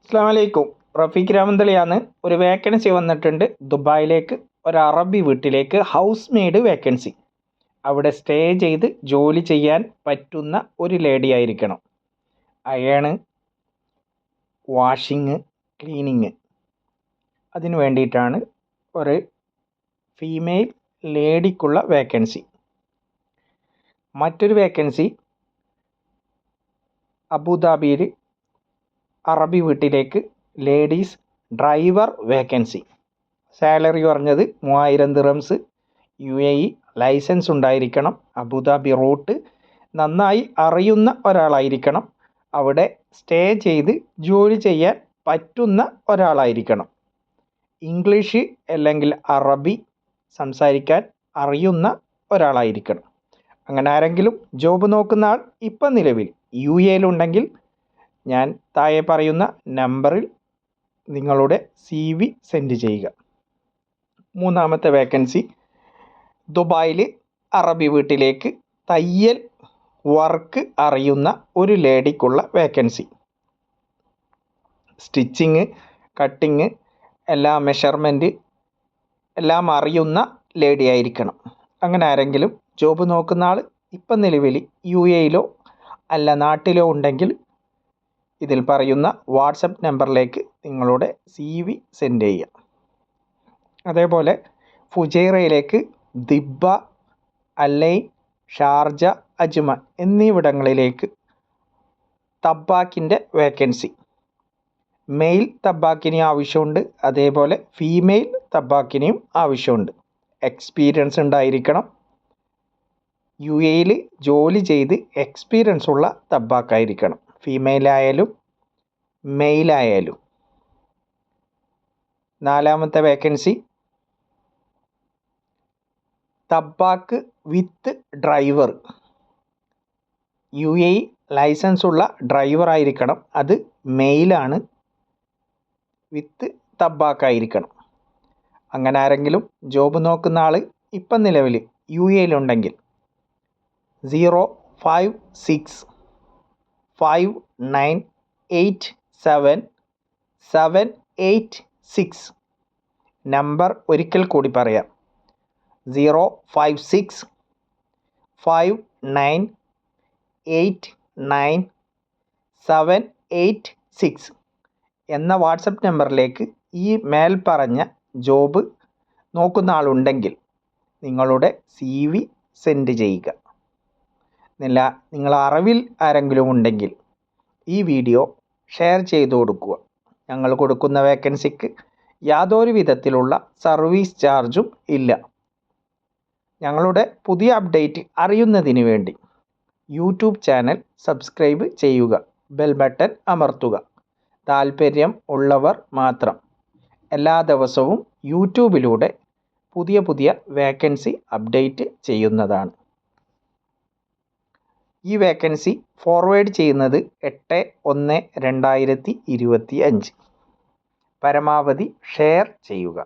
അസ്സലാമു അലൈക്കും. റഫീഖ് രാമന്തളിയാണ്. ഒരു വേക്കൻസി വന്നിട്ടുണ്ട് ദുബായിലേക്ക്. ഒരു അറബി വീട്ടിലേക്ക് ഹൗസ് മെയ്ഡ് വേക്കൻസി. അവിടെ സ്റ്റേ ചെയ്ത് ജോലി ചെയ്യാൻ പറ്റുന്ന ഒരു ലേഡി ആയിരിക്കണം. അയണ്, വാഷിങ്, ക്ലീനിങ്, അതിന് വേണ്ടിയിട്ടാണ് ഒരു ഫീമെയിൽ ലേഡിക്കുള്ള വേക്കൻസി. മറ്റൊരു വേക്കൻസി അബുദാബിയിൽ അറബി വീട്ടിലേക്ക് ലേഡീസ് ഡ്രൈവർ വേക്കൻസി. സാലറി പറഞ്ഞത് 3000 ദിറംസ്. UAE ലൈസൻസ് ഉണ്ടായിരിക്കണം. അബുദാബി റൂട്ട് നന്നായി അറിയുന്ന ഒരാളായിരിക്കണം. അവിടെ സ്റ്റേ ചെയ്ത് ജോലി ചെയ്യാൻ പറ്റുന്ന ഒരാളായിരിക്കണം. ഇംഗ്ലീഷ് അല്ലെങ്കിൽ അറബി സംസാരിക്കാൻ അറിയുന്ന ഒരാളായിരിക്കണം. അങ്ങനെ ആരെങ്കിലും ജോബ് നോക്കുന്ന ആൾ ഇപ്പം നിലവിൽ UAE-ലുണ്ടെങ്കിൽ ഞാൻ താഴെ പറയുന്ന നമ്പറിൽ നിങ്ങളുടെ CV സെൻഡ് ചെയ്യുക. മൂന്നാമത്തെ വേക്കൻസി ദുബായിൽ അറബി വീട്ടിലേക്ക് തയ്യൽ വർക്ക് അറിയുന്ന ഒരു ലേഡിക്കുള്ള വേക്കൻസി. സ്റ്റിച്ചിങ്, കട്ടിങ്, എല്ലാ മെഷർമെൻറ്റ് എല്ലാം അറിയുന്ന ലേഡി ആയിരിക്കണം. അങ്ങനെ ആരെങ്കിലും ജോബ് നോക്കുന്ന ആൾ ഇപ്പം നിലവിൽ UAE-ലോ അല്ല നാട്ടിലോ ഉണ്ടെങ്കിൽ ഇതിൽ പറയുന്ന വാട്സപ്പ് നമ്പറിലേക്ക് നിങ്ങളുടെ CV സെൻഡ് ചെയ്യുക. അതേപോലെ ഫുജൈറയിലേക്ക് ദിബ്ബ, അലൈൻ, ഷാർജ, അജ്മാൻ എന്നിവിടങ്ങളിലേക്ക് തബ്ബാക്കിൻ്റെ വേക്കൻസി. മെയിൽ തബ്ബാക്കിനെയും ആവശ്യമുണ്ട്, അതേപോലെ ഫീമെയിൽ തബ്ബാക്കിനെയും ആവശ്യമുണ്ട്. എക്സ്പീരിയൻസ് ഉണ്ടായിരിക്കണം. UAE-ൽ ജോലി ചെയ്ത് എക്സ്പീരിയൻസ് ഉള്ള തബ്ബാക്കായിരിക്കണം. ഫീമെയിലായാലും മെയിലായാലും. നാലാമത്തെ വേക്കൻസി തബ്ബാക്ക് വിത്ത് ഡ്രൈവർ. UAE ലൈസൻസ് ഉള്ള ഡ്രൈവർ ആയിരിക്കണം. അത് മെയിലാണ്. വിത്ത് തബ്ബാക്കായിരിക്കണം. അങ്ങനെ ആരെങ്കിലും ജോബ് നോക്കുന്ന ആൾ ഇപ്പം നിലവിൽ UAE-ലുണ്ടെങ്കിൽ 05659877786 നമ്പർ ഒരിക്കൽ കൂടി പറയാം. 05659877786 എന്ന വാട്സപ്പ് നമ്പറിലേക്ക് ഈ മേൽ പറഞ്ഞ ജോബ് നോക്കുന്ന ആളുണ്ടെങ്കിൽ നിങ്ങളുടെ CV സെൻഡ് ചെയ്യുക. നിങ്ങൾ അറിവിൽ ആരെങ്കിലും ഉണ്ടെങ്കിൽ ഈ വീഡിയോ ഷെയർ ചെയ്തു കൊടുക്കുക. ഞങ്ങൾ കൊടുക്കുന്ന വേക്കൻസിക്ക് യാതൊരു വിധത്തിലുള്ള സർവീസ് ചാർജും ഇല്ല. ഞങ്ങളുടെ പുതിയ അപ്ഡേറ്റ് അറിയുന്നതിന് വേണ്ടി യൂട്യൂബ് ചാനൽ സബ്സ്ക്രൈബ് ചെയ്യുക, ബെൽ ബട്ടൺ അമർത്തുക. താല്പര്യം ഉള്ളവർ മാത്രം. എല്ലാ ദിവസവും യൂട്യൂബിലൂടെ പുതിയ പുതിയ വേക്കൻസി അപ്ഡേറ്റ് ചെയ്യുന്നതാണ്. ഈ വേക്കൻസി ഫോർവേഡ് ചെയ്യുന്നത് 8/1/2025. പരമാവധി ഷെയർ ചെയ്യുക.